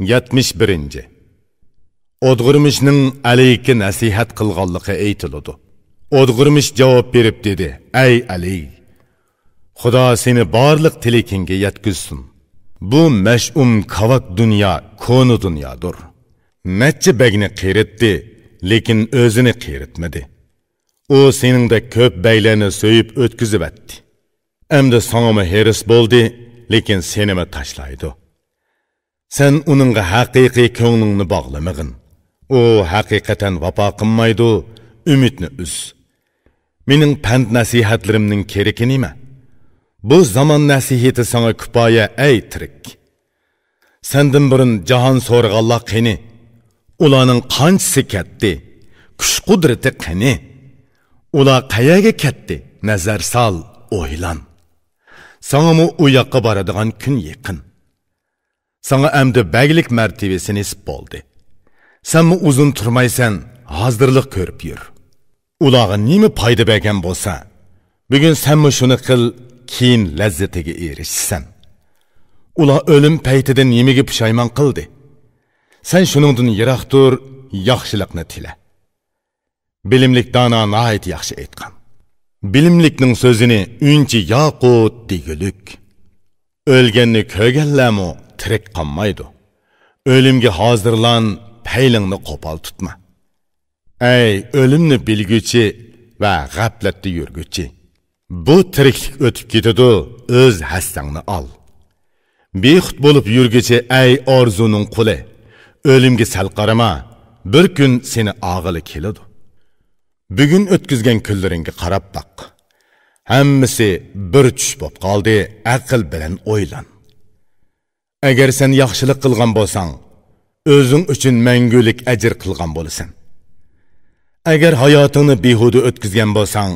71. Odg'urmishning Aliyga nasihat qilganligi aytiladi. Odg'urmish javob berib dedi: "Ey Ali, Xudo seni barliq tilekingga yetkizsin. Bu mash'um kavak dünya konu dunyodir. Necha bagni qiritdi, lekin o'zini qiritmadi. O seningde ko'p baylarni so'yib o'tkizib etdi. Endi sanama heris bo'ldi, lekin senimi tashlaydi. Sen uningga haqiqiy ko'nglingni bog'lamag'in. O haqiqatan vafo qilmaydi, umidni uz. Mening pand nasihatlarimning keragi nima? Bu zaman nasihati sana kifoya ey tirik. Sendin burun jahon so'rg'anlar qani? Ularning qanchasi ketdi? Kuch qudrati qani? Ular qayaga ketdi? Nazar sol, o'ylan. Sana mu u yoqqa boradigan kun yaqin. Sana amdi baglik martabasi nisib bo'ldi. Sen mi uzun turmaysan, hazırlık ko'rib yur. Ularga nima foyda bergan bo'lsa, bugun sen mi shuni qil, keyin lazzatiga erishsan. Ular o'lim paytida nimaga pushaymon qildi? Sen shuningdan yiroq tur, yaxshilikni tila. Bilimlik dana nahayt yaxshi aytgan. Bilimlikning so'zini unchi yaqut degulik. O'lganni ko'rganlarmi tirik qolmaydi. O'limga hozirlan, paylingni qo'pol tutma. Ey o'limni bilguchi va g'aflatda yurguchi. Bu tiriklik o'tib ketadi, o'z hassangni ol. Bexud bo'lib yurguchi ey orzuning quli. O'limga sal qarama, bir kun seni og'ili keladi. Bugun o'tkizgan kunlaringga qarab baq. Hammasi bir tush bo'lib qoldi, aql bilan o'ylan. Agar sen yaxshilik qilgan bo'lsang, o'zing uchun mangulik ajr qilgan bo'lasan. Agar hayotingni behuda o'tkazgan bo'lsang,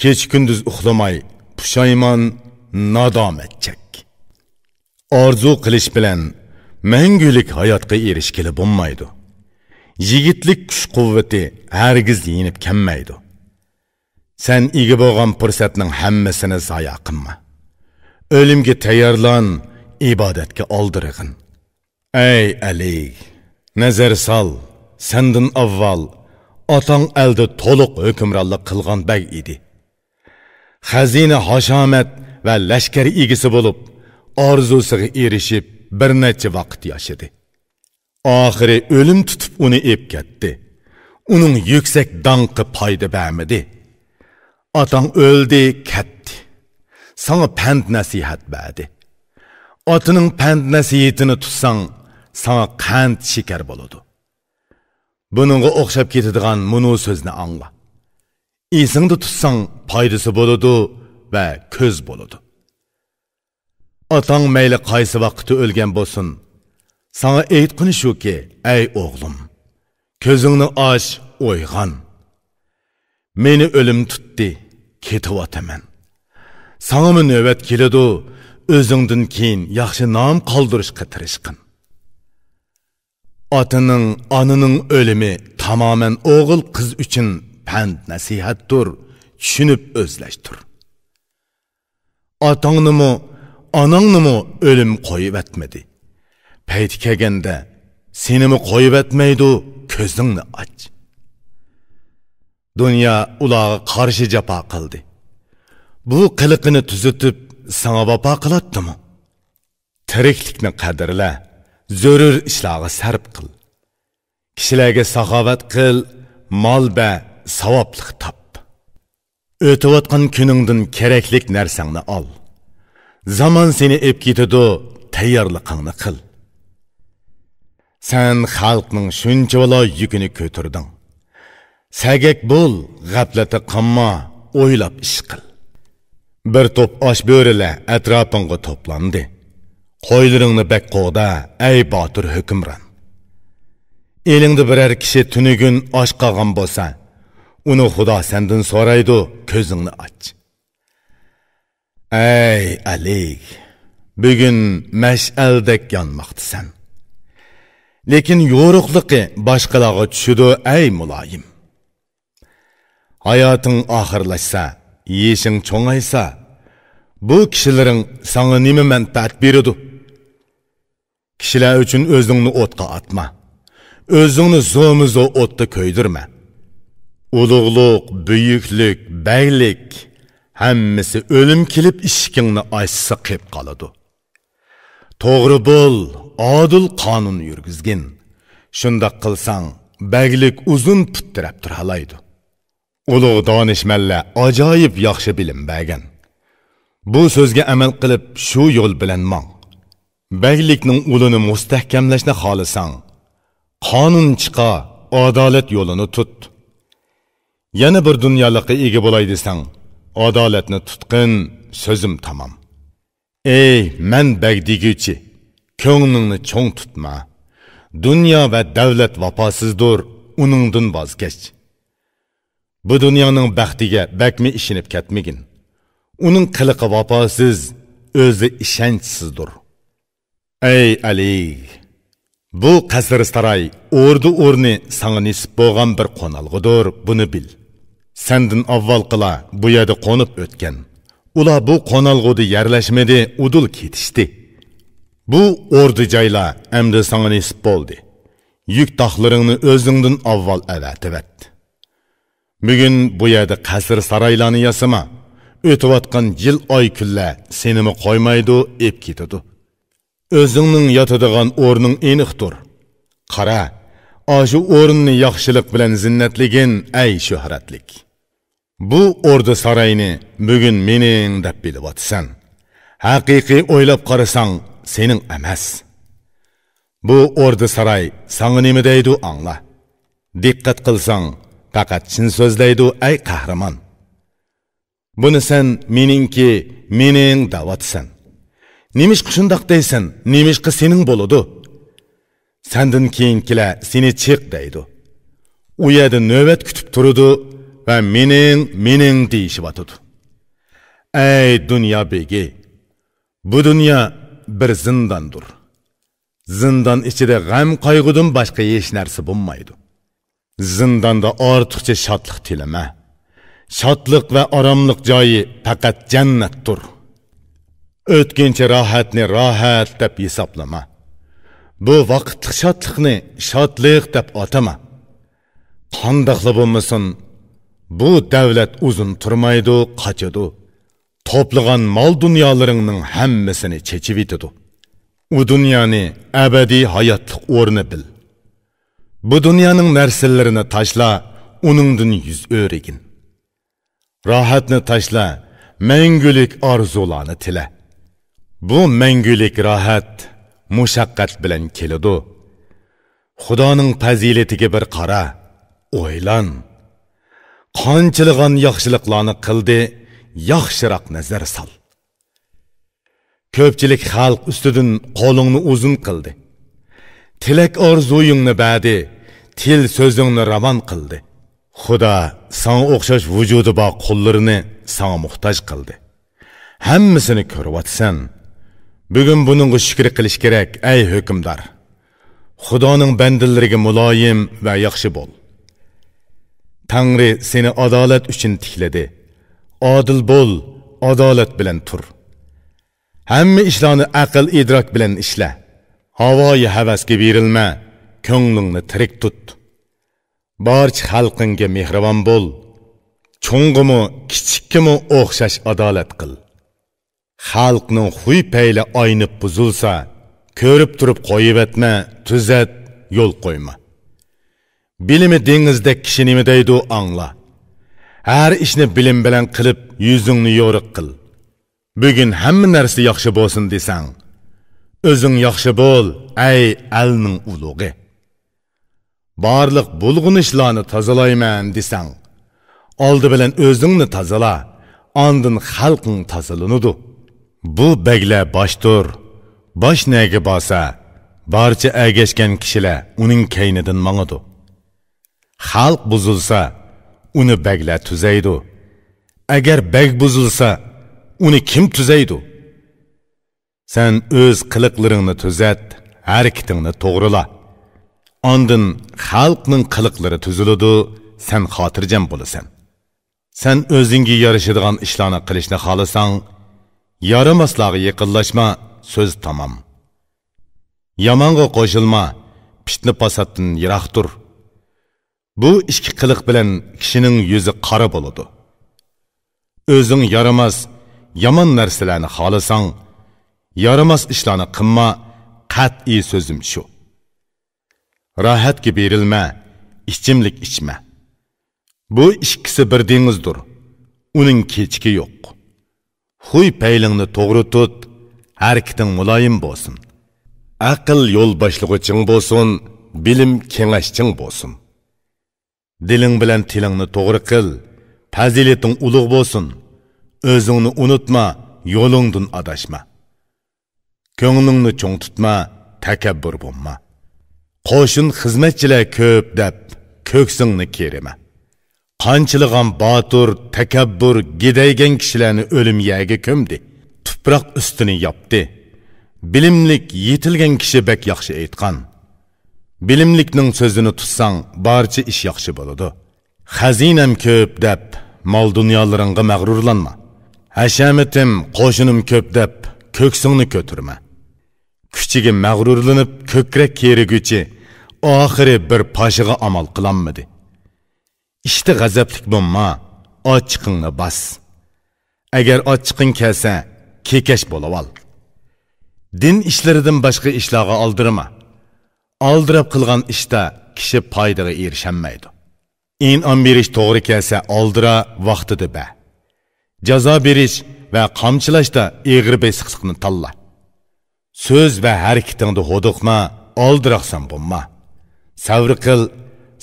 kech kunduz uxlamay, pushaymon, nadomat chek. Orzu qilish bilan mangulik hayotga erishgili bo'lmaydi. Yigitlik kuch-quvvati hargiz yenib kelmaydi. Sen ega bo'lgan fursatning hammasini zoya qilma. O'limga tayyorlan, ibodatga oldirig'in. Ey Ali, nazar sol, sendin avval otang elde to'liq hukmronlik qilgan bag edi. Xazina hashamat va lashkar egisi bo'lib, orzusiga erishib bir necha vaqt yashadi. Oxiri o'lim tutib uni ep ketdi. Uning yuksak danqi foyda bermadi. Otang o'ldi, ketdi. Sana pand nasihat berdi. Otining pand nasihatini tutsang, sana qand shekar bo'ladi. Buningga o'xshab ketadigan munu so'zni angla. Esingda tutsang foydasi bo'ladi va ko'z bo'ladi. Otang mayli qaysi vaqtda o'lgan bo'lsin, sana aytqini shuki, ey o'g'lim, ko'zingni och, o'yg'on. Meni o'lim tutdi, ketayotaman. Sana mı növbet keladi, o'zingdan keyin yaxshi nom qoldirishga tirishqin. Otaning, onaning o'limi tamamen o'g'il qiz uchun pand nasihatdir, tushunib o'zlashtir. Otangnimi, onangnimi o'lim qo'yib etmedi. Payt kelganda senimi qo'yib etmaydi, ko'zingni och. Dunyo ularga qarshi jafo qildi. Bu qiliqini tuzitib sana vafo qiladimi? Tiriklikni qadrla, zarur ishlarga sarf qil. Kishilarga saxovat qil, mol va savoblik top. O'tayotgan kuningdan keraklik narsangni ol. Zaman seni ep ketadi, tayyorligingni qil. Sen xalqning shuncha valo yukini ko'tirding. Sagak bo'l, g'aflati qolma, o'ylab ish qil. Bir top osh bo'rilar atrofingga to'plandi. Qo'ylaringni bakqo'da, ey botir hukmron. Elingda biror kishi tunugun osh qolgan bo'lsa, uni Xudo sendan so'raydi, ko'zingni och. Ey Ali, bugun mash'aldek yonmoqdasan. Lekin yo'ruqligi boshqalarga tushidi, ey muloyim. Hayoting oxirlashsa, yeshing cho'ngaysa, bu kishilaring sana nima manfaat beradi? Kishilar uchun o'zingni o'tga atma. O'zingni zo'mizo o'tda ko'ydirma. Ulug'luq, buyuklik, beylik hammasi o'lim kelib ishkingni ochsa qilib qoladi. To'g'ri bo'l, adil qonun yurgizgin. Shundoq qilsang, beylik uzun puttirab turalaydi. Ulug' donishmandlar ajoyib yaxshi bilim bergan. Bu so'zga amal qilib shu yo'l bilan mang. Beylikning ulini mustahkamlashni xohlasang, qonun chiqa, adolat yo'lini tut. Yana bir dunyolikqa ega bo'lay desang, adolatni tutqin, so'zim tamam. Ey, men beg deguchi, ko'nglingni cho'ng tutma. Dunyo va davlat vafosizdir, uningdan voz kech. Bu dunyoning baxtiga bakmi ishinib ketmagin. Uning qiliqi vafosiz, o'zi ishonchsizdir. Ey Ali, bu qasr saroy o'rni sana nisib bo'lgan bir qo'nalg'idir, buni bil. Sendin avval qila bu yerda qo'nib o'tgan. Ular bu qo'nalg'ida yerlashmadi, udul ketishdi. Bu o'rdi joylar endi sana nisib bo'ldi. Yük taxlaringni o'zingdan avval avatibet. Bugun bu yerda qasr saroylarni yasama. O'tayotgan yil oy kunlar senimi qo'ymaydi, ep ketadi. O'zingning yotadigan o'rning aniqdir. Qara, shu o'rinni yaxshilik bilan zinnatligin, ey shuhratlik. Bu o'rda saroyni bugun mening deb bilyapsan. Haqiqiy o'ylab qarasang, sening emas. Bu o'rda saroy sana nima deydi angla. Diqqat qilsang, faqat chin so'zlaydi, ey qahramon. Buni sen mening davatsan. Nimishqa shundoq deysan, nimishqa sening bo'ladi. Sendin keyinkilar seni chiq deydi. U yerda navbat kutib turadi va mening deyishyotadi. Ey dunyo begi, bu dunyo bir zindondir. Zindon ichida g'am qayg'udan boshqa hech narsa bo'lmaydi. Zindonda ortiqcha shodlik tilama. Shodlik va oromlik joyi faqat jannatdir. O'tkinchi rohatni rohat deb hisoblama. Bu vaqtlik shodlikni shodlik deb atama. Qandoqli bo'lmasin, bu davlat uzun turmaydi, qochadi. To'plagan mol dunyolaringning hammasini chechib etadi. U dunyoni abadiy hayotlik o'rni bil. Bu dunyoning narsalarini tashla, uningdan yuz o'rigin. Rohatni tashla, mangulik orzularni tila. Bu mangulik rohat mushaqqat bilan keladi. Xudoning fazilatiga bir qara, o'ylan. Qanchilgan yaxshiliklarni qildi, yaxshiroq nazar sol. Ko'pchilik xalq ustidan qo'lingni uzun qildi. Tilak orzuyingni berdi, til so'zingni ravon qildi. Xudo sana o'xshash vujudi bor qo'llarini sana muhtoj qildi. Hammasini ko'ryapsan. Bugun buningga shukr qilish kerak, ey hukmdor. Xudoning bandalariga muloyim va yaxshi bo'l. Tangri seni adolat uchun tikladi. Adil bo'l, adolat bilan tur. Hamma ishlarni aql idrok bilan ishla. Havoyi havasga berilma, ko'nglingni tirik tut. Barcha xalqingga mehribon bo'l. Cho'ng'imi, kichikkimi o'xshash adolat qil. Xalqning xuy payli aynib buzilsa, ko'rib turib qo'yib etma, tuzat, yo'l qo'yma. Bilimi dengizdek kishi nima deydi angla. Har ishni bilim bilan qilib, yuzingni yo'riq qil. Bugun hamma narsa yaxshi bo'lsin desang, o'zing yaxshi bo'l, ey alning ulug'i. Barliq bulg'unishlarni tozalayman desang, oldi bilan o'zingni tozala, ondan xalqing tozalanadi. Bu beglar boshdir. Bosh nega bo'lsa, barcha agashgan kishilar uning kaynidan mangadi. Xalq buzilsa, uni beglar tuzaydi. Agar beg buzilsa, uni kim tuzaydi? Sen o'z qiliqlaringni tuzat, harakatingni to'g'rila. Ondan xalqning qiliqlari tuziladi, sen xotirjam bo'lasan. Sen o'zingga yarashadigan ishlarni qilishni xohlasang, yaramaslarga yaqinlashma, so'z tamom. Yamanğa qoşulma, fitne fasatdan yiroq tur. Bu ikki qiliq bilan kishining yuzi qora bo'ladi. O'zing yaramas, yomon narsalarni xohlasang, yaramas ishlarni qilma, qat'iy so'zim shu. Rahatga berilma, ichimlik ichma. Bu ikkisi bir dengizdir. Uning kechki yo'q. Huy paylingni to'g'ri tut, harakating muloyim bo'lsin. Aql yo'l boshlig'iching bo'lsin, bilim kengashching bo'lsin. Diling bilan tilingni to'g'ri qil, fazilating ulug' bo'lsin. O'zingni unutma, yo'lingdan adashma. Ko'nglingni cho'ng tutma, takabbur bo'lma. Qo'shin xizmatchilar ko'p deb ko'ksingni kerima. Qanchilg'an botur, takabbur, gidaygan kishilarni o'lim yaga ko'mdi. Tuproq ustini yopdi. Bilimlik yetilgan kishi bek yaxshi aytgan. Bilimlikning so'zini tutsang, barcha ish yaxshi bo'ladi. Xazinam ko'p deb mol dunyolaringga mag'rurlanma. Hashamatim, qo'shinim ko'p deb ko'ksingni ko'tirma. Kuchiga mag'rurlanib ko'krak keriguchi oxiri bir pashiga amal qilanmadi. İşte g'azablik bo'lma, ochiqingni bas. Agar ochiqing kelsa, kekash bo'lib ol. Din ishlaridan boshqa ishlarga oldirma. Oldirab qilgan ishda kishi foydaga erishamaydi. İn'am berish to'g'ri kelsa, oldira vaqtida ba. Jazo berish va qamchilashda egri besiqlikni tanla. So'z va harakatingni ho'diqma, oldiraqsan bo'lma.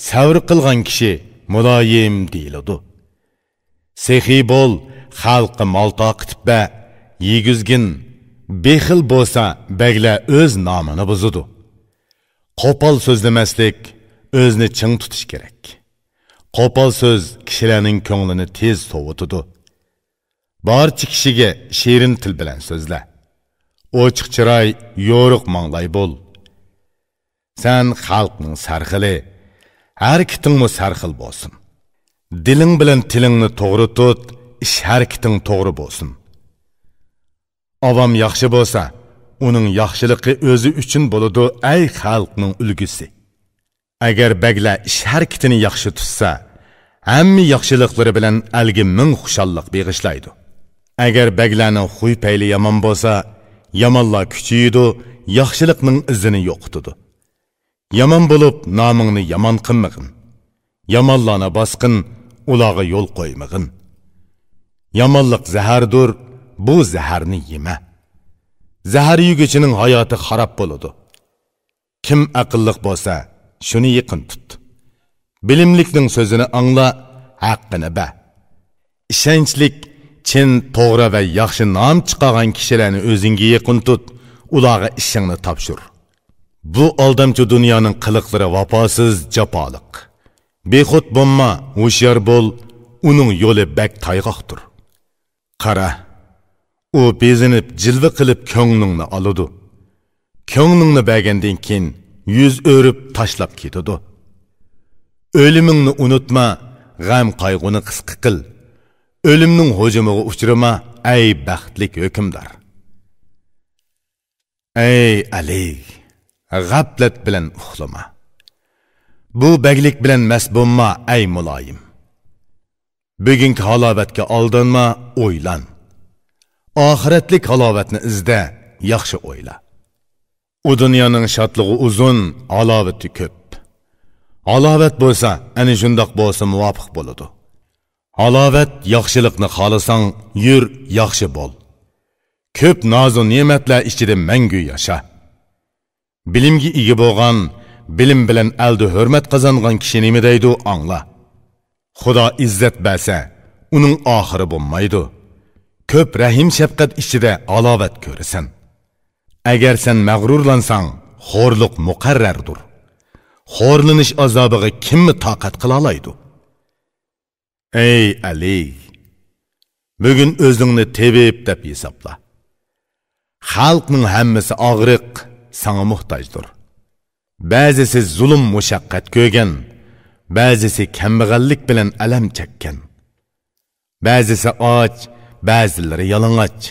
Savr qilgan kishi muloyim deyiladi. Sehi bol, xalqqa mol taqitib ba, yegizgin, bexil bo'lsa, bagla o'z nomini buzadi. Qo'pol so'zlamaslik, o'zni ching tutish kerak. Qo'pol so'z kishilarning ko'nglini tez sovutadi. Barcha kishiga shirin til bilan so'zla. Ochiq chiroy, yo'riq manglay bo'l. Sen xalqning sarxili, harakatingmi sarxil bo'lsin. Diling bilan tilingni to'g'ri tut, ish harakating to'g'ri bo'lsin. Avam yaxshi bo'lsa, uning yaxshiligi o'zi uchun bo'ladi, ay xalqning ulgusi. Agar bagla ish harakatini yaxshi tutsa, hamma yaxshiliklari bilan algi ming xushallik beg'ishlaydi. Agar baglarning xuy payli yomon bo'lsa, yomonlar kuchiydi, yaxshilikning izini yo'qotadi. Yaman bo'lib, nomingni yomon qilmag'in. Yomonlarni bosqin, ularga yo'l qo'ymag'in. Yomonlik zahardir, bu zaharni yema. Zahar yeguchining hayoti xarob bo'ladi. Kim aqlliq bo'lsa, shuni yaqin tut. Bilimlikning so'zini angla, haqqini ba. Ishonchlik, chin, to'g'ri va yaxshi nom chiqargan kishilarni o'zingga yaqin tut, ularga ishingni topshir. Bu aldamchi dunyoning qiliqlari vafosiz, jafoliq. Bexud bo'lma, hushyor bo'l, uning yo'li bak tayg'oqdir. Qara, u bezinib, jilva qilib ko'nglingni oladi. Ko'nglingni bergandan keyin yuz o'rib tashlab ketadi. O'limingni unutma, g'am qayg'uni qisqa qil. O'limning hujumiga uchrama, ey baxtlik hukmdor. Ey Ali, g'aflat bilan uxlama. Bu baglik bilan mast bo'lma, ey muloyim. Bugungi halovatga aldanma, o'ylan. Oxiratlik halovatni izda, yaxshi o'yla. U dunyoning shodligi uzun, halovati ko'p. Halovat bo'lsa, ana shundoq bo'lsa muvofiq bo'ladi. Halovat yaxshilikni xohlasang, yur, yaxshi bo'l. Ko'p noz va ne'matlar ichida mangu yasha. Bilimga ega bo'lgan, bilim bilan aldi hurmat qozongan kishi nima deydi, angla. Xudo izzat bersa, uning oxiri bo'lmaydi. Ko'p rahim shafqat ichida halovat ko'rasan. Agar sen mag'rurlansang, xo'rliq muqarrardir. Xo'rlanish azobiga kimni toqat qila oladi? Ey Ali, bugun o'zingni tebib deb hisobla. Xalqning hammasi og'riq, sana muhtojdir. Ba'zisi zulm mushaqqat ko'rgan, ba'zisi kambag'allik bilan alam chekkan. Ba'zisi och, ba'zilari yalang'och,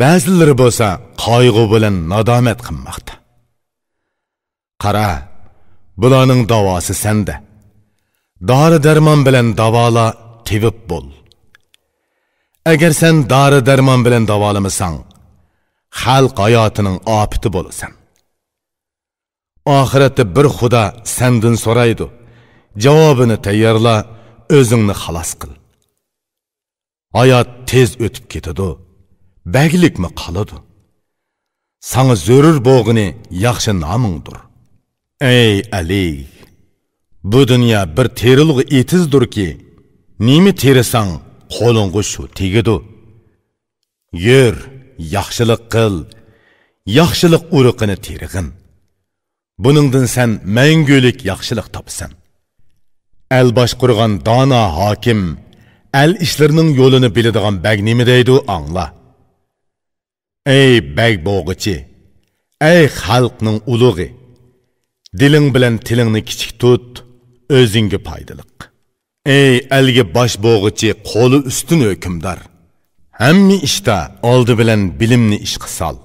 ba'zilari bo'lsa qayg'u bilan nadomat qilmoqda. Qara, bularning davosi sende. Dori darmon bilan davola, tevib bol. Agar sen dori darmon bilan davolamasang, xalq hayotining opiti bo'lasan. Oxiratda bir Xudo sendan so'raydi. Javobini tayyorla, o'zingni xalos qil. Hayot tez o'tib ketadi. Baglikmi qoladi? Sana zörür bo'g'ini yaxshi nomingdir. Ey Ali, bu dünya bir terilg'i etizdir ki, nemi terisang qo'lingga shu tegidi. Yur, yaxshilik qil, yaxshilik uruqini terig'in. Buningdan sen mangulik yaxshilik topsan. El boshqurgan dona hokim, el ishlarining yo'lini biladigan bag nima deydi angla. Ey bag bo'g'ichi, ey xalqning ulug'i, diling bilan tilingni kichik tut, o'zingga foydaliq. Ey elga bosh bo'g'ichi, qo'li ustun hukmdor. Hamma ishda oldi bilan bilimni ishga sol.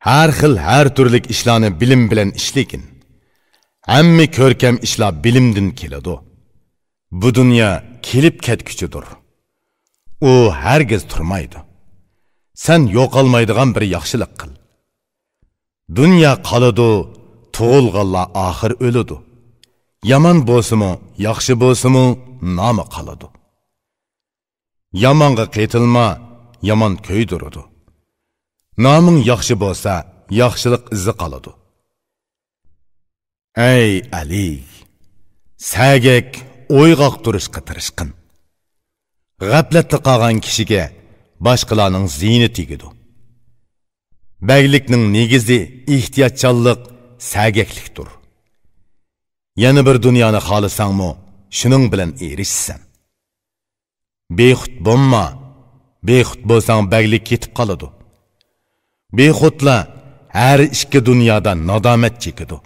Har xil har turlik ishlarni bilim bilan ishligin. Hamma ko'rkam ishlar bilimdan keladi. Bu dunyo kelib ketguchidir. U hargiz turmaydi. Sen yo'qolmaydigan bir yaxshilik qil. Dunyo qoladi, tug'ilganlar oxir o'ladi. Yomon bo'lsa-mu, yaxshi bo'lsa-mu, nomi qoladi. Yomonga qaytilma, yomon ko'ydiradi. Noming yaxshi bo'lsa, yaxshilik izi qoladi. Ey Ali, sagak o'yg'oq turishga tirishqin. G'aflatda qolgan kishiga boshqalarning ziyni tegidi. Baglikning negizi ehtiyotchanlik, sagaklikdir. Yana bir dunyoni xohlasangmi, shuning bilan erishsan. Bexud bo'lma, bexud bo'lsang baglik ketib qoladi. Bexudlar har ikki dunyoda nadomat chekidi.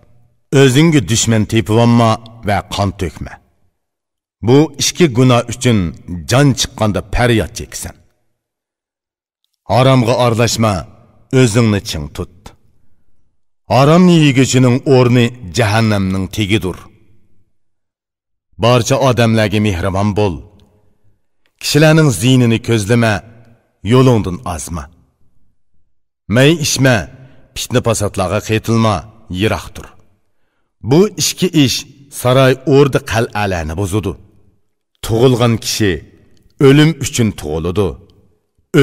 O'zingga dushman tepib olma va qon to'kma. Bu ikki gunoh uchun jon chiqqanda faryod cheksan. Haromga aralashma, o'zingni ching tut. Haromni yeguchining o'rni jahannamning tegidir. Barcha odamlarga mehribon bo'l. Kishilarning zinini ko'zlama, yo'lingdan ozma. May ishma, fitna fasodlarga qaytilma, yiroqdir. Bu ikki ish saroy o'rda qal'alarni buzudi. Tug'ilgan kishi o'lim uchun tug'iladi.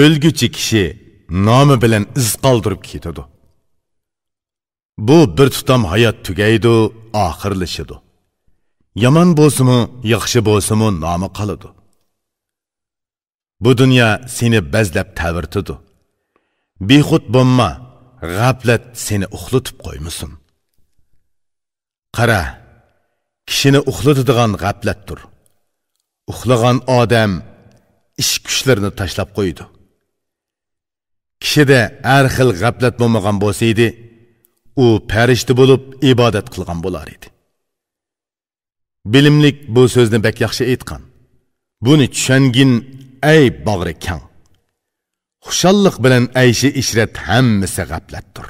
O'lguchi kishi nomi bilan iz qoldirib ketadi. Bu bir tutam hayot tugaydi, oxirlashadi. Yomon bo'lsa-mu, yaxshi bo'lsa-mu, nomi qoladi. Bu dunyo seni bazlab tavirtidi. Bexud bo'lma, g'aflat seni uxlatib qo'ymasin. Qara, kishini uxlatadigan g'aflatdir. Uxlagan odam ish kuchlarini tashlab qo'ydi. Kishida har xil g'aflat bo'lmagan bo'lsa edi, u farishta bo'lib ibodat qilgan bo'lar edi. Bilimlik bu so'zni bak yaxshi aytgan. Buni tushungin, ey bag'ri kang. Xushallik bilan ayshi ishrat hammasi g'aflatdir.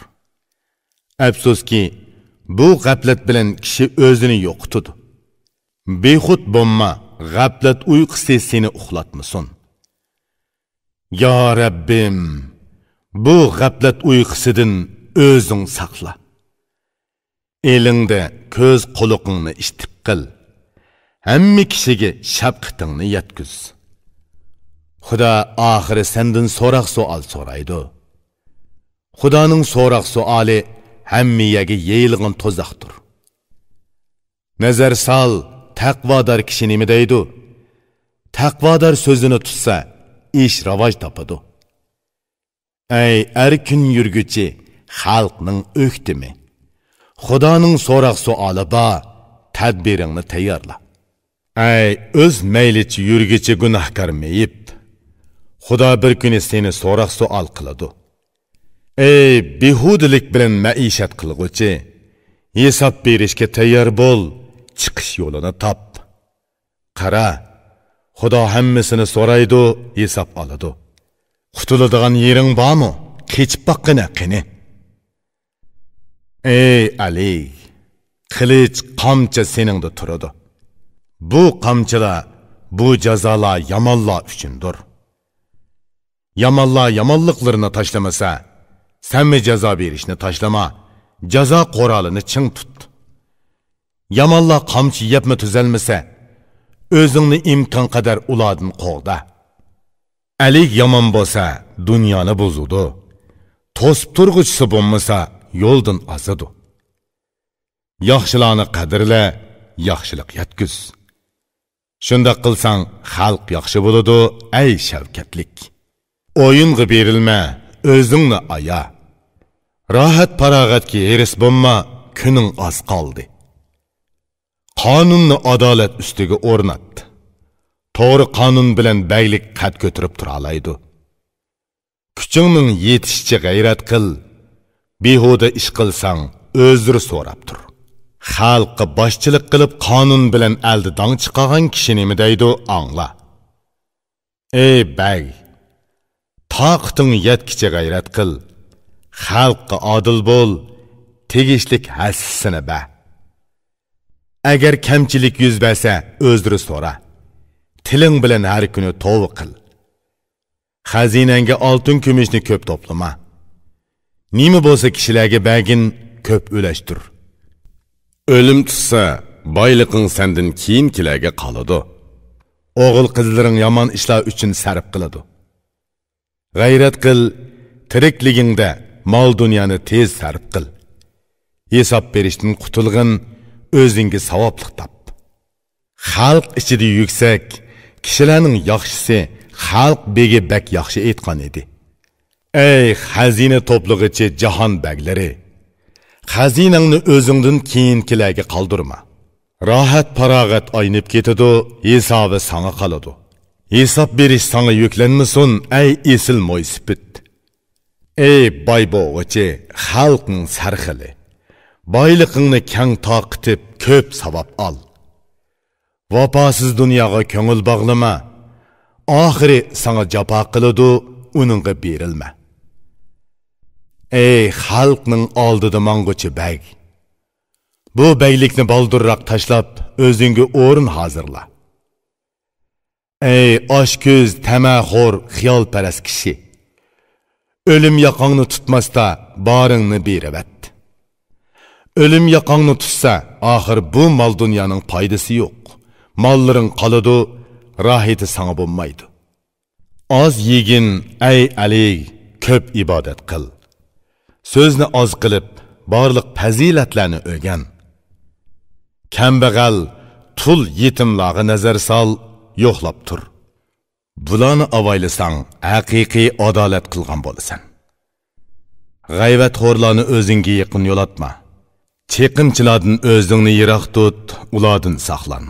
Afsuski, bu g'aflat bilan kishi o'zini yo'qotadi. Bexud bo'lma, g'aflat uyqusi seni uxlatmasin. Ya Rabbim, bu g'aflat uyqusidan o'zing saqla. Elingda ko'z quloqingni eshitib qil. Hamma kishiga shafqatingni yetkaz. Xudo oxiri sendan so'roq savol so'raydi. Xudoning so'roq savoli hammaga yeyilgan to'zoqdir. Nazar sol, taqvodor kishi nima deydi? Taqvodor so'zini tutsa, ish rivoj topadi. Ey erkin yurguchi, xalqning o'ktimi. Xudoning so'roq savoli bor, tadbiringni tayyorla. Ey o'z maylichi yurguchi gunohkor meyib. Xudo bir kuni seni so'roq savol qiladi. Ey behudilik bilan maishat qilg'uchi, hisob berishga tayyor bo'l, chiqish yo'lini top. Qara, Xudo hammasini so'raydi, hisob oladi. Qutuladigan yering bormi? Kechib boqqina qani. Ey Ali, kılıç, qamçı seningde turadi. Bu qamçılar, bu jazolar yamonlar uchundir. Yamonlar yomonliklarini tashlamasa, senmi jazo berishni tashlama, jazo qoralini ching tut. Yamonlar qamchi yebmi tuzalmasa, o'zingni imkon qadar ulardan qo'g'da. Ali yomon bo'lsa, dunyoni buzudi. To'sib turg'uchisi bo'lmasa, yo'ldan azadi. Yaxshilarni qadrla, yaxshilik yetkuz. Shunda qilsang, xalq yaxshi bo'ladi, ey shavkatlik. O'yinga berilma, o'zingni aya. Rahat parag'atga eris bo'lma, kuning oz qoldi. Qonunni adolat ustiga o'rnat. To'g'ri qonun bilan baylik qad ko'tarib tura oladi. Kuchingning yetishicha g'ayrat qil. Behuda ish qilsang, o'zir so'rab tur. Xalqqa boshchilik qilib qonun bilan aldidan chiqagan kishi nima deydi, angla. Ey bey, taqting yetkicha g'ayrat qil. Xalqqa adil bo'l, tegishlik hassini ba. Agar kamchilik yuz bersa, o'zir so'ra. Tiling bilan har kuni tavba qil. Xazinanga oltin kumushni ko'p to'plama. Nima bo'lsa kishilarga bagin ko'p ulashtir. O'lim tutsa, boyliqing sendan keyingilarga qoladi. O'g'il qizlaring yomon ishlar uchun sarf qiladi. G'ayrat qil, tirikligingda mol dunyoni tez sarf qil. Hisob berishdan qutulg'in, o'zingga savoblik top. Xalq ichida yuksak, kishilarning yaxshisi xalq begi bak yaxshi aytgan edi. Ey xazina to'plug'ichi jahon baglari, xazinangni o'zingdan keyingilarga qoldirma. Rohat parag'at aynib ketadi, hisobi sana qoladi. Hisob berish sana yuklanmasin, ey esil mo'ysipit. Ey boybo'g'ichi, xalqning sarxili. Boyliqingni kang taqitib, ko'p savob ol. Vafosiz dunyoga ko'ngil bog'lama. Oxiri sana jafo qiladi, uningga berilma. Ey xalqning oldida mang'uchi bey. Bu beylikni boldurroq tashlab, o'zingga o'rin hozirla. Ey oshko'z, tamaxo'r, xiyolparast kishi. O'lim yoqangni tutmasda boringni beravat. O'lim yoqangni tutsa, oxir bu mol dunyoning foydasi yo'q. Mollaring qoladi, rahati sana bo'lmaydi. Az yegin, ey Ali, ko'p ibodat qil. So'zni oz qilib, barliq fazilatlarni o'rgan. Kambag'al, tul yetimlarga nazar sol, yo'qlab tur. Bularni avaylasang, haqiqiy adolat qilgan bo'lasan. G'ayvatxo'rlarni o'zingga yaqin yo'latma. Cheqimchilardan o'zingni yiroq tut, ulardan saqlan.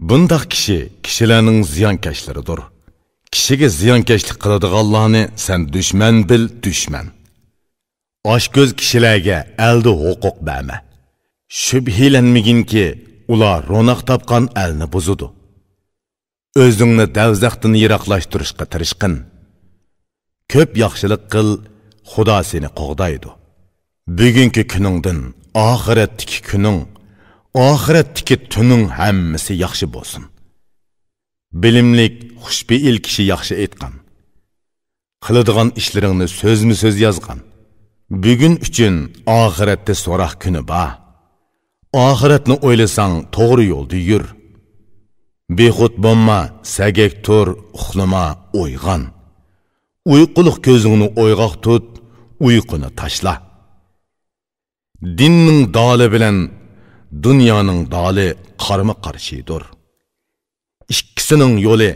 Bundaq kishi kishilarning ziyonkashlaridir. Kishiga ziyonkashlik qiladiganlarni sen dushman bil, dushman. Oshko'z kishilarga elda huquq berma. Shubhilanmaginki, ular ro'naq topgan elni buzudi. O'zingni davzaqdan yiroqlashtirishga tirishqin. Ko'p yaxshilik qil, Xudo seni qo'g'daydi. Bugungi kuningdan oxiratdagi kuning, oxiratdagi tuning hammasi yaxshi bo'lsin. Bilimlik, xushbe'il kishi yaxshi aytgan. Qiladigan ishlaringni so'zmi-so'z yozgan. Bugun uchun oxiratda so'roq kuni bor. Oxiratni o'ylasang, to'g'ri yo'lda yur. Bexud bo'lma, sagak tur, uxlama, o'yg'on. Uyquliq ko'zingni o'yg'oq tut, uyquni tashla. Dinning doli bilan dunyoning doli qarama-qarshidir. İkkisining yo'li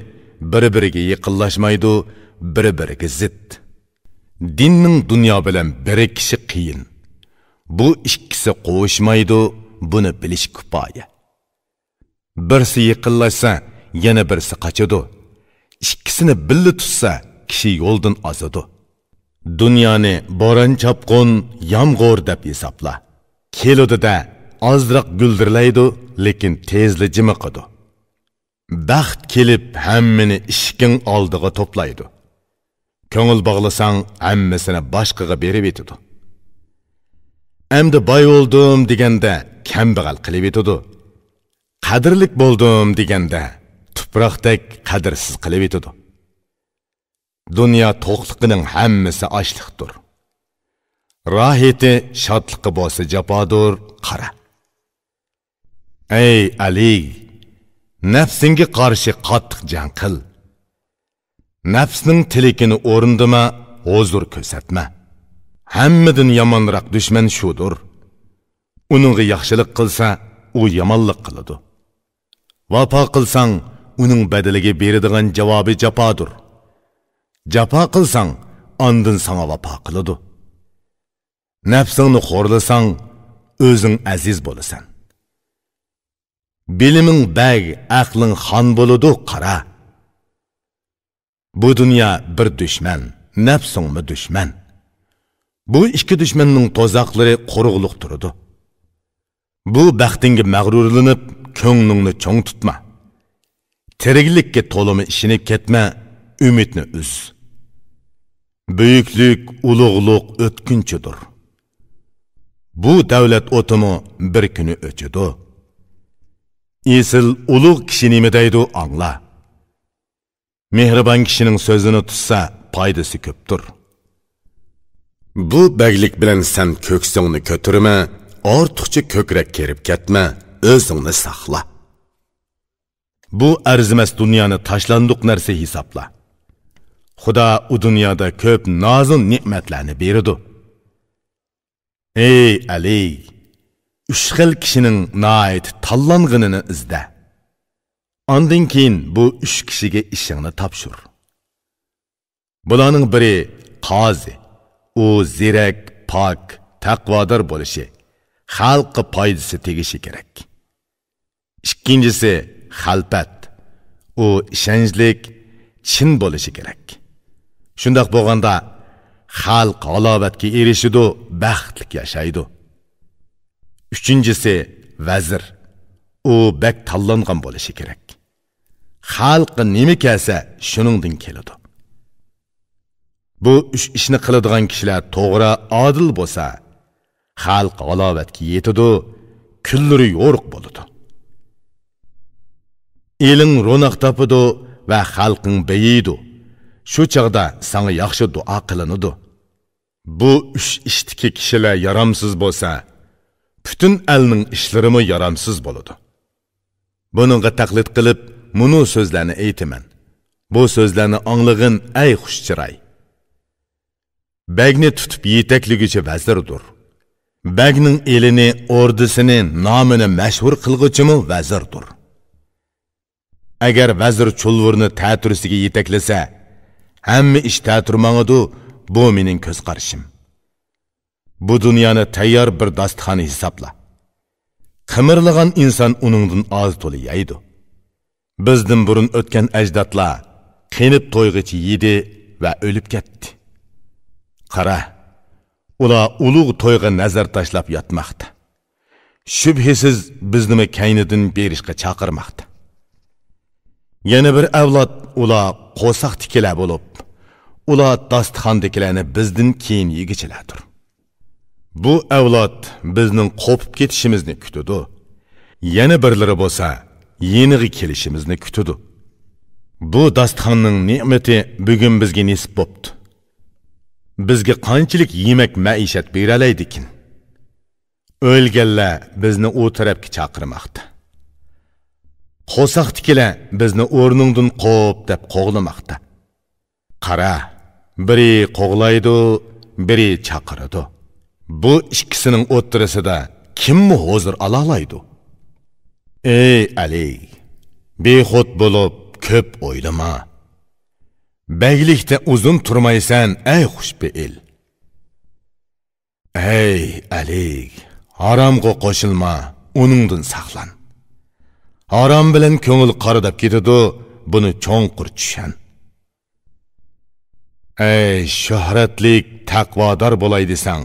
bir-biriga yaqinlashmaydi, bir-biriga zid. Dinning dunyo bilan birikishi qiyin. Bu ikkisi qo'shmaydi, buni bilish kifoya. Birsi yaqinlashsa, yana birsi qochadi. Ikkisini birga tutsa, kishi yo'ldan ozadi. Dunyoni bo'ron chapqon, yomg'ir deb hisobla. Keludida ozroq guldirlaydi, lekin tezli jimiqadi. Baxt kelib hammani ishking oldiga to'playdi. Ko'ngil bog'lasang, hammasini boshqaga berib etadi. Әмді бай олдым дегенде кәмбіғал қылып етуді. Қадірлік болдым дегенде тұпырақтек қадірсіз қылып етуді. Dünya toqliqining hammasi ochliqdir. Raheti shodliqi bo'lsa jafodir, qara. Ey Ali, nafsingga qarshi qattiq jang qil. Nafsning tilikini o'rindima, huzur ko'rsatma. Hammadan yomonroq dushman shudir. Uningga yaxshilik qilsa, u yomonlik qiladi. Vafo qilsang, uning badaliga beradigan javobi jafodir. Jafo qilsang, ondan sana vafo qiladi. Nafsingni xo'rlasang, o'zing aziz bo'lasan. Biliming bag, aqling xon bo'ladi, qara. Bu dunyo bir dushman, nafsingmi dushman. Bu ikki dushmanning tozoqlari quruqliq turadi. Bu baxtingga mag'rurlanib, ko'nglingni cho'ng tutma. Tiriklikka to'limi ishinib ketma, umidni uz. Büyüklük, ulug'luq o'tkinchidir. Bu davlat o'timi bir kuni o'chidi. Esil ulug' kishi nima deydi angla. Mehribon kishining so'zini tutsa, foydasi ko'pdir. Bu baglik bilan sen ko'ksingni ko'tarma, ortiqcha ko'krak kerib ketma, o'zingni saqla. Bu arzimas dunyoni tashlandiq narsa hisobla. Xudo u dunyoda ko'p nozin ne'matlarni beradi. Ey Ali, uch xil kishining noit tanlanganini izla. Ondan keyin bu uch kishiga ishingni topshir. Bularning biri qozi. U zirak, pok, taqvodor bo'lishi, xalqqa foydasi tegishi kerak. Ikkinchisi xalpat. U ishonchlik, chin bo'lishi kerak. Shundoq bo'lganda xalq halovatga erishidi, baxtli yashaydi. Uchinchisi vazir. U bek tanlangan bo'lishi kerak. Xalq nima kelsa, shuningdan keladi. Bu uch ishni qiladigan kishilar to'g'ri, adil bo'lsa, xalq halovatga yetadi, kunlari yo'riq bo'ladi. Eling ro'naq topadi va xalqing beyiydi. Shu chaqda sana yaxshi duo qilinadi. Bu uch ishdagi kishilar yaramsiz bo'lsa, butun elning ishlarimi yaramsiz bo'ladi. Buningga taqlid qilib, munu so'zlarni aytaman. Bu so'zlarni anglag'in ey xushchiray. Bagni tutib yetakligicha vazirdir. Bagning elini, ordisini, nomini mashhur qilg'uchimi vazirdir. Agar vazir chulvurni ta'turisiga yetaklasa, hamma ish ta'turmangadi, bu mening ko'z qarashim. Bu dunyoni tayyor bir dasturxon hisobla. Qimirlagan inson uningdan oz to'la yeydi. Bizdan burun o'tgan ajdodlar qenib to'yg'ichi yedi va o'lib ketdi. Qara, ular ulug' to'yga nazar tashlab yotmoqda. Shubhasiz bizni kaynidan berishga chaqirmoqda. Yana bir avlod ular qo'saq tikilar bo'lib, ular dasturxondagilarni bizdan keyin yegichilardir. Bu avlod bizning qo'pib ketishimizni kutadi. Yana birlari bo'lsa, yeniga kelishimizni kutadi. Bu dasturxonning ne'mati bugun bizga nasib bo'pti. Bizga qanchalik yemak maishat beralaydikin? O'lganlar bizni u tarafga chaqirmoqda. Qo'saqtikilar bizni o'rningdan qo'p deb qo'g'lamoqda. Qara, biri qo'g'laydi, biri chaqiradi. Bu ikkisining o'ttirasida kimmi hozir alolaydi? Ey Ali, bexod bo'lib ko'p o'ylama. Baglikda uzun turmaysan, ey xushbe'il. Ey Ali, haromga qo'shilma, uningdan saqlan. Harom bilan ko'ngil qaridab ketadi, buni cho'nqur tushan. Ey shuhratlik, taqvodor bo'lay desang,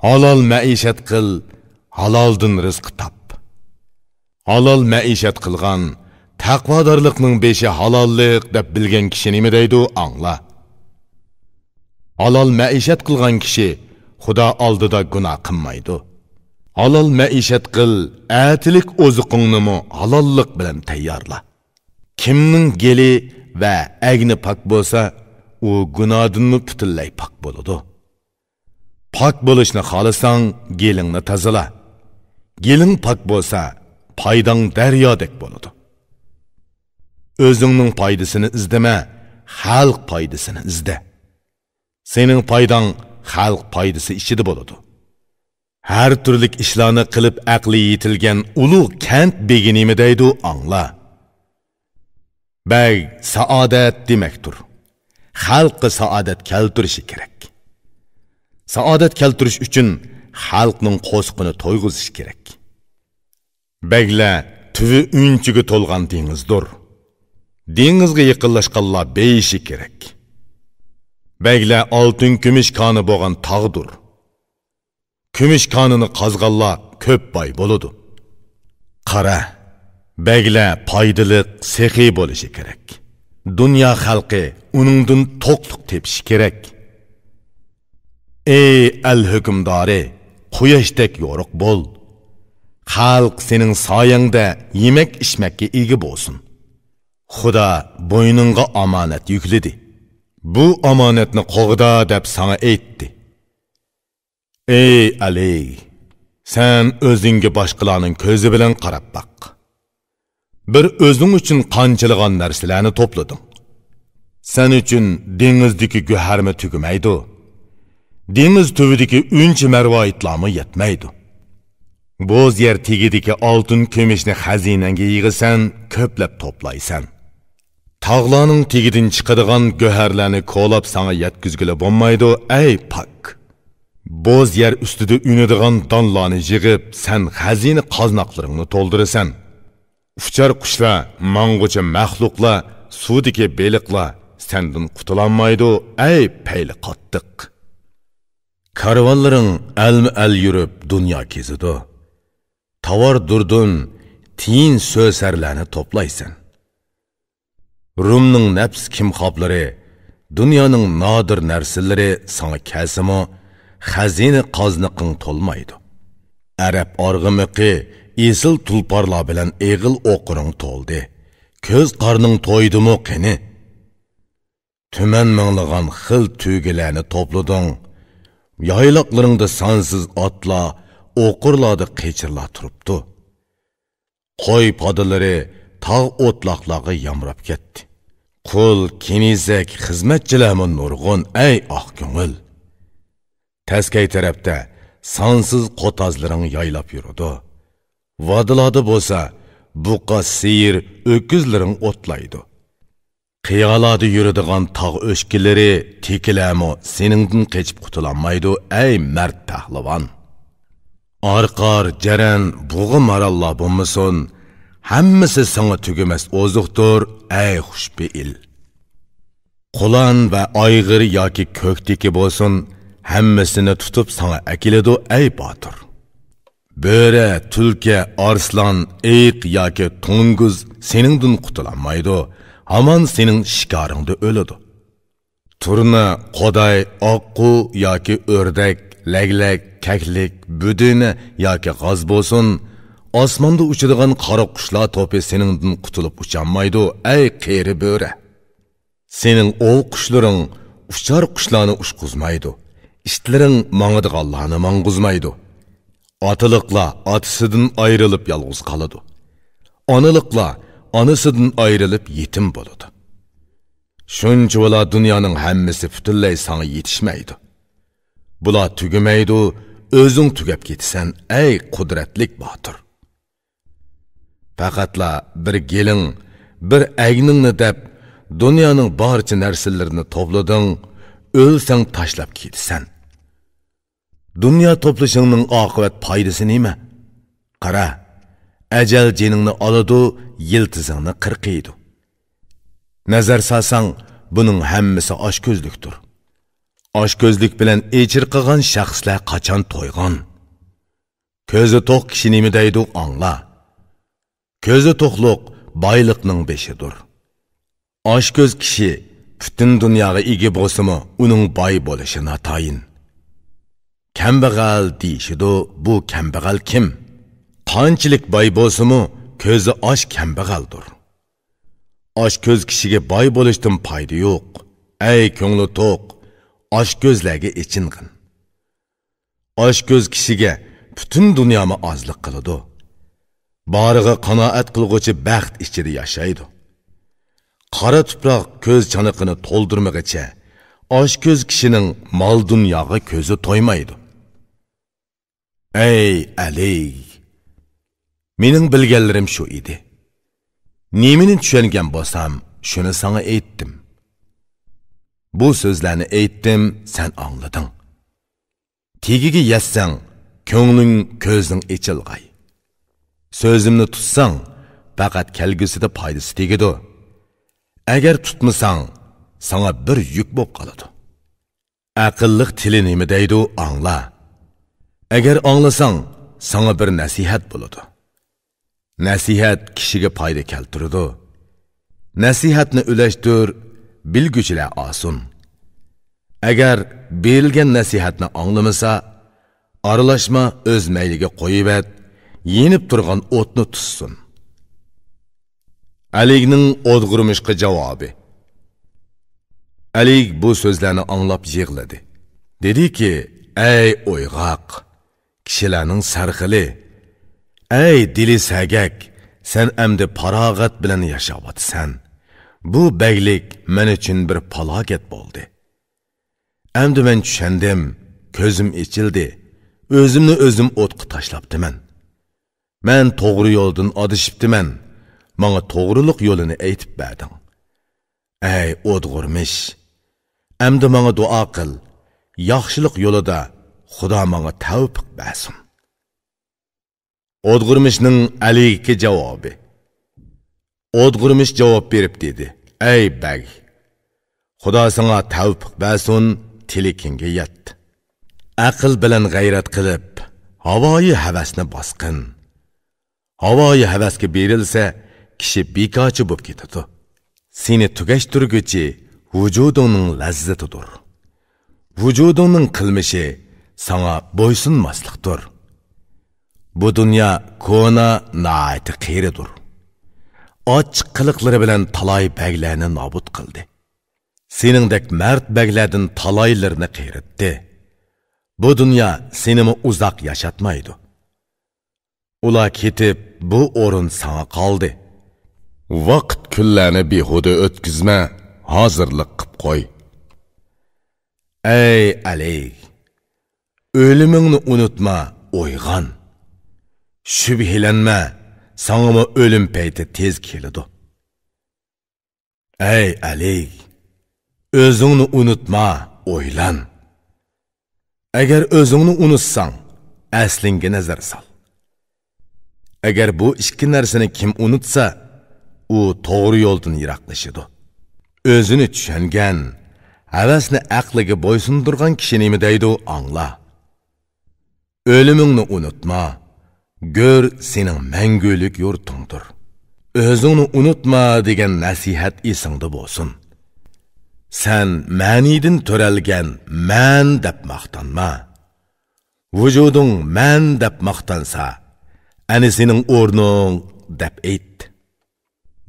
halol maishat qil, haloldan rizq top. Halol maishat qilgan, taqvodorlikning beshi halollik deb bilgan kishi nima deydi, angla. Halol maishat qilgan kishi Xudo oldida gunoh qilmaydi. Halol maishat qil, atilik oziqingni halollik bilan tayyorla. Kimning geli va agni pok bo'lsa, u gunohdan butunlay pok bo'ladi. Pok bo'lishni xohlasang, gelingni tozala. Geling pok bo'lsa, paydang daryodek bo'ladi. O'zingning foydasini izdama, xalq foydasini izda. Sening foydang xalq foydasi ichida bo'ladi. Har turlik ishlarni qilib aqli yetilgan ulug' kent beginimi deydi angla. Bag saodat demakdir. Xalqqa saodat keltirishi kerak. Saodat keltirish uchun xalqning qo'sqini to'yg'izish kerak. Bagla tuvi unchiga to'lgan dengizdir. Dengizga yaqinlashganlar beyishi kerak. Bagla oltin kumush koni bo'lgan tog'dir. Kumush konini qazganlar ko'p boy bo'ladi. Qara, bagla foydali, sexiy bo'lishi kerak. Dunyo xalqi uningdan to'qliq tepishi kerak. Ey al-hukmdori, quyoshdek yo'riq bo'l. Xalq sening soyangda yemek içmekka ega bo'lsin. Xudo bo'yningga omonat yukladi. Bu omonatni qo'g'da deb sana aytdi. Ey Ali, sen o'zingga boshqalarning ko'zi bilan qarab baq. Bir o'zing uchun qanchalagan narsalarni to'plading. Sen uchun dengizdagi go'harmi tugamaydi. Dengiz tubidagi uncha marvoyitlarmi yetmaydi. Bo'z yer tegidagi oltin kumushni xazinanga yig'isan, ko'plab to'playsan. Tog'larning tegidan chiqadigan go'harlarni qo'lab sana yetkizgili bo'lmaydi, ey pak. Bo'z yer ustida unadigan donlarni yig'ib, sen xazina qoznaqlaringni to'ldirasan. Uchar qushlar, mang'ucha maxluqlar, suvdagi beliqlar sendan qutulanmaydi, ey payli qattiq. Karvonlaring alma-al yurib dunyo kezidi. Tovar durdun, tiyin so'zlarni to'playsan. Rumning nafs kimxoblari, dunyoning nodir narsalari sana kasimo, xazina qozniqing to'lmaydi. Arab org'imiqi, esil tulparlar bilan eg'il o'qiring to'ldi. Ko'z qarning to'ydimi qani? Tuman minglagan xil tugilarni to'plading. Yayloqlaringda sonsiz otlar, o'qirlarda qechirlar turibdi. Qo'y podalari tog' o'tloqlarga yamrab ketdi. Qul, kenizak, xizmatchilarmi nurg'un, ey oq ko'ngil. Taskay tarafda sonsiz qotazlaring yaylab yuradi. Vodilarda bo'lsa, buqa, siyir, o'kizlaring o'tlaydi. Qiyolarda yuradigan tog' o'shkilari, tekilami seningdan qechib qutulanmaydi, ey mard pahlavon. Arqar, jaran, bug'i marallar bo'lmasin, hammasi sana tugamas ozuqdir, ey xushbeil. Qulan va ayg'ir yoki ko'kdeki bo'lsin, hammasini tutib sana akiladi, ey botir. Bo'ri, tulki, arslan, eyiq yoki to'ng'iz seningdan qutulanmaydi, hamon sening shikoringda o'ladi. Turna, qoday, oqqu yoki o'rdak, laglak, kaklik, budini yoki g'oz bo'lsin, osmonda uchadigan qora qushlar to'pi seningdan qutulib ucholmaydi, ey qeri bo'ri. Sening o'l qushlaring uchar qushlarni ushquzmaydi. İştlerin mağıdığallarını manguzmaydı. Atılıqlar atısıdan ayrılıp yalğız qalıdı. Analıqlar anısıdan ayrılıp yetim boludu. Şunçuvala dünyanın hemmisi bütünley sana yetişmeydi. Bula tügümeydi, özün tügep gitsen ey kudretlik batır. Faqatla bir gelin, bir əgningni deb, dünyanın barcha narsalarini topladın, ölsen taşlap gitsen. Dünya toplashingning oqibat foydasi nima? Qara, ajal jiningni oladi, yiltizingni qirqiydi. Nazar salsang, buning hammasi oshko'zlikdir. Oshko'zlik bilan echirqigan shaxslar qachon to'ygan? Ko'zi to'q kishi nima deydi angla. Ko'zi to'qliq boyliqning beshidir. Oshko'z kishi butun dunyoga ega bo'lsa-mu, uning boy bo'lishi notayin. kambag'al deyishidu. Bu kambag'al kim? Qanchalik boy bo'lsa-mu, ko'zi osh kambag'aldir. Osh ko'z kishiga boy bo'lishdan foyda yo'q. Ey ko'ngli to'q, osh ko'zlarga ichinqin. Osh ko'z kishiga butun dunyomi ozlik qiladi. Barig'i qanoat qilg'uchi baxt ichida yashaydi. Qora tuproq ko'z chaniqini to'ldirmag'icha osh ko'z kishining mol dunyoga ko'zi to'ymaydi. Ey Ali, mening bilganlarim shu edi. Nemini tushungan bo'lsam, shuni sana aytdim. Bu so'zlarni aytdim, sen anglading. Tegiga yetsang, ko'ngling ko'zing ichilg'ay. So'zimni tutsang, faqat kelgusida foydasi tegadi. Agar tutmasang, sana bir yuk bo'lib qoladi. Aqlliq tili nima deydi, angla. Agar anglasang, sana bir nasihat bo'ladi. Nasihat kishiga foyda keltiradi. Nasihatni ulashtir, bilguchilar olsin. Agar berilgan nasihatni anglamasa, aralashma o'z mayliga qo'yib, yenib turgan o'tni tutsin. Aligning o'dg'irmishqa javobi. Alik bu so'zlarni anglab yig'ladi. Dedi-ki, ey o'yg'oq, kishilarning sarxili, ey dili sagak, sen amdi farog'at bilan yashayapsan. Bu baglik men uchun bir falokat bo'ldi. Amdi men tushundim, ko'zim ichildi, o'zimni o'zim o'tqa tashlabdiman. Men to'g'ri yo'ldan adishibdiman. Bana to'g'rilik yo'lini aytib berding. Ey o'dg'irmish, amdi bana duo qil, yaxshilik yo'lida Xudo bana tavfiq bersin. O'dg'irmishning Aliga javobi. O'dg'irmish javob berib dedi: Ey bag, Xudo sana tavfiq bersin, tilikingga yet. Aql bilan g'ayrat qilib, havoyi havasni bosqin. Havoyi havasga berilsa, kishi bekochi bo'lib ketadi. Seni tugashtirguchi vujudingning lazzatidir. Vujudingning qilmishi sana bo'ysunmaslikdir. Bu dunyo ko'na naati qiyridir. Ochiq qiliqlari bilan talay baglarni nobud qildi. Seningdek mard baglardan talaylarni qiyritdi. Bu dunyo senimi uzoq yashatmaydi. Ular ketib, bu o'rin sana qoldi. Vaqt kunlarni behuda o'tkazma, hozirlik qilib qo'y. Ey Ali, o'limingni unutma, o'yg'on. Shubhilanma, sana o'lim payti tez keladi. Ey Ali, o'zingni unutma, o'ylan. Agar o'zingni unutsang, aslinga nazar sol. Agar bu ikki narsani kim unutsa, u to'g'ri yo'ldan yiroqlashadi. O'zini tushungan, havasni aqliga bo'ysundirgan kishi nima deydi, angla. O'limingni unutma, gör sening mangulik yurtingdir. O'zingni unutma degan nasihat esingda bo'lsin. Sen ma'nidin to'ralgan man deb maqtanma. Vujuding man deb maqtansa, ani sening o'rning deb ayt.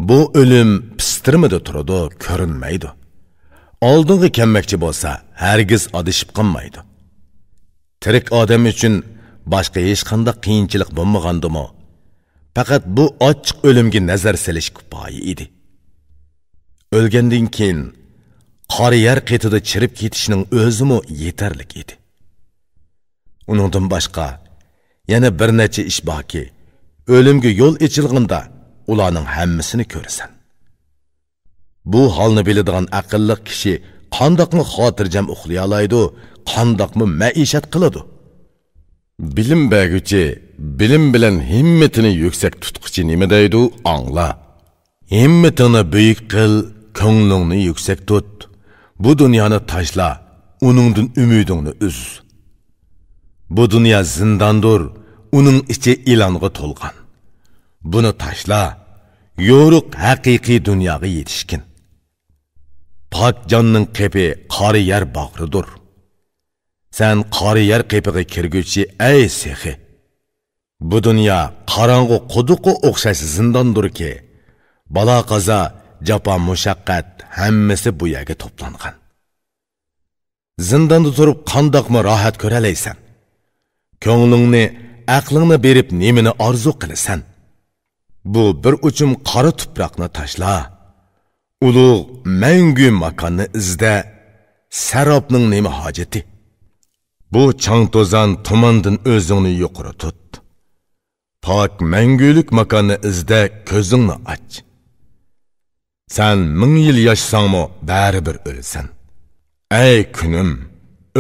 Bu o'lim pistirmida turadi, ko'rinmaydi. Oldinga kelmoqchi bo'lsa, hargiz adishib qolmaydi. Tirik odam uchun boshqa hech qanday qiyinchilik bo'lmagandimi? Faqat bu ochiq o'limga nazar silish kifoya edi. O'lgandan keyin qora yer qetida chirib ketishning o'zimi yetarlik edi. Uningdan boshqa yana bir necha ish borki, o'limga yo'l ochilganda ularning hammasini ko'rasan. Bu holni biladigan aqlli kishi qandoqmi xotirjam uxlay oladi, qandoqmi maishat qiladi. Bilim berguchi, bilim bilan himmatini yuksak tutquchi nima deydi, angla. Himmatini buyuk qil, ko'nglingni yuksak tut. Bu dunyoni tashla, uningdan umidingni uz. Bu dunyo zindondir, uning ichi ilonga to'lgan. Buni tashla, yo'ruq haqiqiy dunyoga yetishkin. Pok jonning qepi qori yer bag'ridir. Sen qari yer qepiga kirgüçi ey sehi. Bu dünya qarangı quduqqa o'xshash zindondir ki, balo qazo, jafo mushaqqat hammasi bu yerga to'plangan. Zindonda turib qandoqmi rohat ko'ralaysan? Ko'nglingni, aqlingni berib nimani orzu qilasan? Bu bir uchum qora tuproqni tashla. Ulug' mangu makonni izda. Sarobning nima hojati? Bu chang to'zon tumandan o'zingni yuqori tut. Pak mangulik makonni izda ko'zingni och. Sen 1000 yil yashasangmi baribir o'lasan. Ey kunim,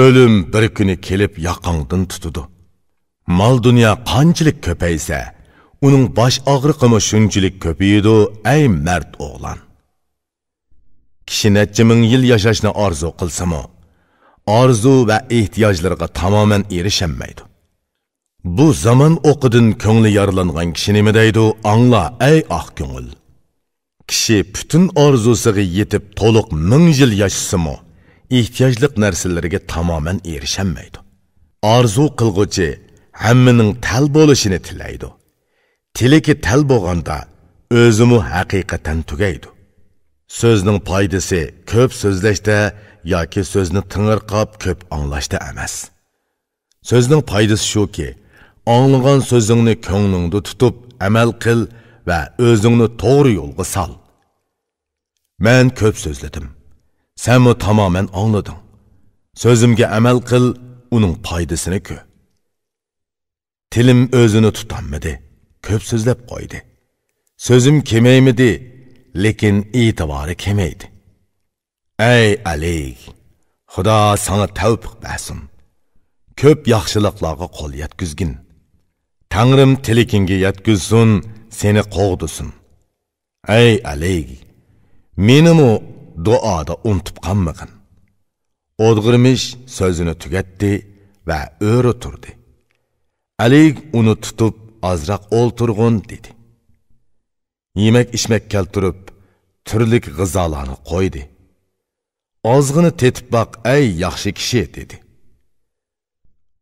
o'lim bir kuni kelib yoqangdan tutudi. Mal dunyo qanchalik ko'paysa, uning bosh og'riqimi shunchalik ko'payadi, ey mard o'g'lan. Kishi necha 1000 yil yashashni orzu qilsa-mu, orzu va ehtiyojlarga tamoman erishamaydi. Bu zaman o'qidan ko'ngli yaralangan kishi nima deydi? Angla ey oq ko'ngil. Kishi butun orzusiga yetib to'liq 1000 yil yashasa-mu, ehtiyojliq narsalarga tamoman erishamaydi. Orzu qilg'uchi hammaning tal bo'lishini tilaydi. Tiliki tal bo'lganda o'zimi haqiqatan tugaydi. Sözning foydasi ko'p so'zlashda yoki so'zni tingirqab ko'p anglashda emas. Sözning foydasi shuki, anglagan so'zingni ko'nglingda tutib amal qil va o'zingni to'g'ri yo'lga sol. Men ko'p so'zladim. Sen mu tamoman anglading. Sözümge amal qil, uning foydasini ko'r. Tilim o'zini tutanmadi, ko'p so'zlab qo'ydi. Sözüm kemaymidi, lekin e'tibori kemaydi. Ey Ali, Xudo sana tavfiq bersin. Ko'p yaxshiliklarga qo'l yetkizgin. Tangrim tilikinga yetkizsin, seni qo'g'disin. Ey Ali, menimi duoda unutib qolmagin. O'dg'irmish so'zini tugatdi va o'ri turdi. Ali uni tutib azroq o'ltirg'in dedi. Yemek içmek keltirib, turlik g'izolarni qo'ydi. Ozg'ini tetib baq, ey yaxshi kishi dedi.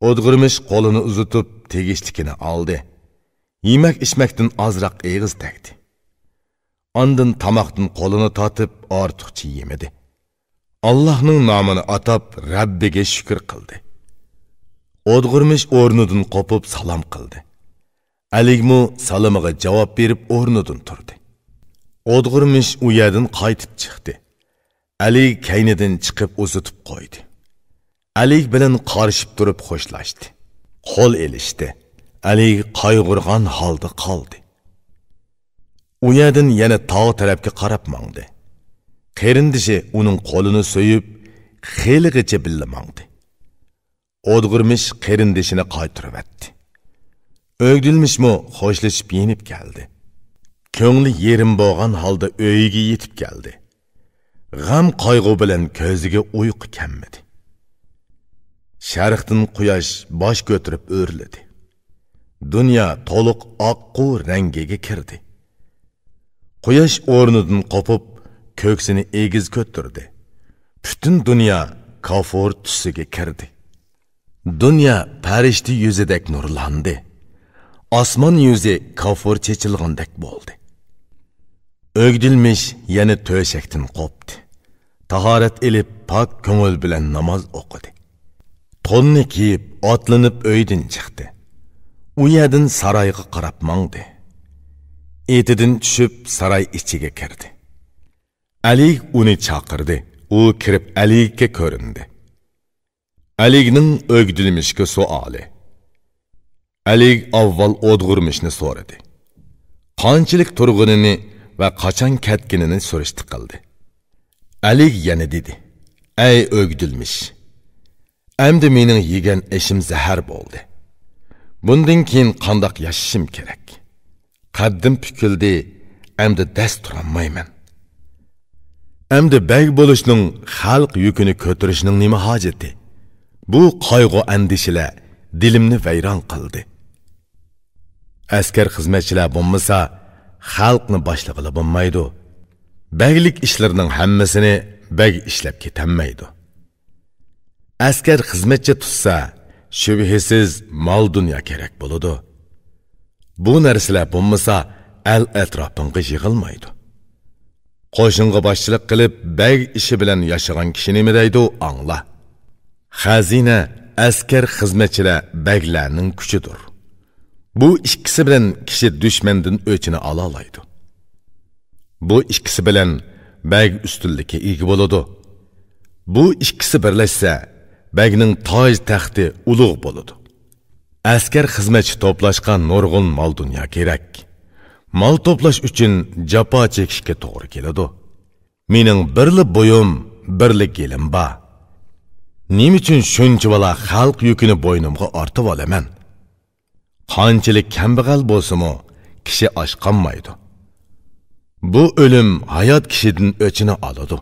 O'dg'irmish qo'lini uzatib tegishlikini oldi. Yemek içmekdan azroq eg'iz tegdi. Ondan tamoqdan qo'lini tatib ortiqcha yemedi. Allohning nomini atab Rabbiga shukr qildi. O'dg'irmish o'rnidan qopib salom qildi. Aligmu salamiga javob berib o'rnidan turdi. O'dg'irmish u yerdan qaytib chiqdi. Ali kaynidan chiqib uzatib qo'ydi. Ali bilan qarshib turib xo'shlashdi. Qo'l elishdi. Ali qayg'urgan holda qoldi. U yerdan yana tog' tarafga qarab mangdi. Qerindishi uning qo'lini so'yib, xeligacha billa mangdi. O'dg'irmish qerindishini qaytirib etdi. Ögdülmüşmü hoşlaşıp yenip geldi. Köngli yerim boğan halda öyiga yetip geldi. G'am qayg'u bilan ko'ziga uyqu kelmadi. Sharqdan quyosh bosh ko'tarib o'rladi. Dunyo to'liq oqqu rangiga kirdi. Quyosh o'rnidan qopib, ko'ksini egiz ko'tardi. Butun dunyo kafur tusiga kirdi. Dunyo farishta yuzidek nurlandi. Osmon yuzi kafur chechilgandek bo'ldi. Ögdilmish yana to'shakdan qopdi. Tahorat elib pok ko'ngil bilan namoz o'qidi. To'nni kiyib, otlanib uydan chiqdi. U yerdan saroyga qarab mangdi. Etidan tushib saroy ichiga kirdi. Ali uni chaqirdi. U kirib Aliga ko'rindi. Alining Ögdilmishga savoli. Ali avval O'dg'irmishni so'radi. Qanchalik turg'unini va qachon ketganini so'rashdi qildi. Ali yana dedi: "Ey O'gdilmish, endi mening yegan ishim zahar bo'ldi. Bundan keyin qandoq yashashim kerak? Qaddim pukildi, endi dast turolmayman. Endi beg bo'lishning, xalq yukini ko'tarishning nima hojati? Bu qayg'u andishilar dilimni vayron qildi. Askar xizmatchilar bo'lmasa, xalqni boshlig'ili bo'lmaydi. Beglik ishlarining hammasini beg ishlab ketanmaydi. askar xizmatchi tutsa, shubhasiz mol dunyo kerak bo'ladi. Bu narsalar bo'lmasa, el atrofingga yig'ilmaydi. Qo'shinga boshchilik qilib, bag ishi bilan yashagan kishi nima deydi, angla. Xazina, askar xizmatchilar baglarning kuchidir. Bu ikkisi bilan kishi dushmandan o'chini ola oladi. Bu ikkisi bilan bag ustunlikka ega bo'ladi. Bu ikkisi birlashsa, bagning toj taxti ulug' bo'ladi. Askar xizmatchi to'plashgan nurg'un mol dunyo kerak. Mol to'plash uchun jafo chekishga to'g'ri keladi. Mening birli bo'yim, birli gelim bor. Nima uchun shuncha vala xalq yukini bo'ynimga ortib olaman? Qanchalik kambag'al bo'lsa-mu, kishi oshqanmaydi. Bu o'lim hayot kishidan o'chini oladi.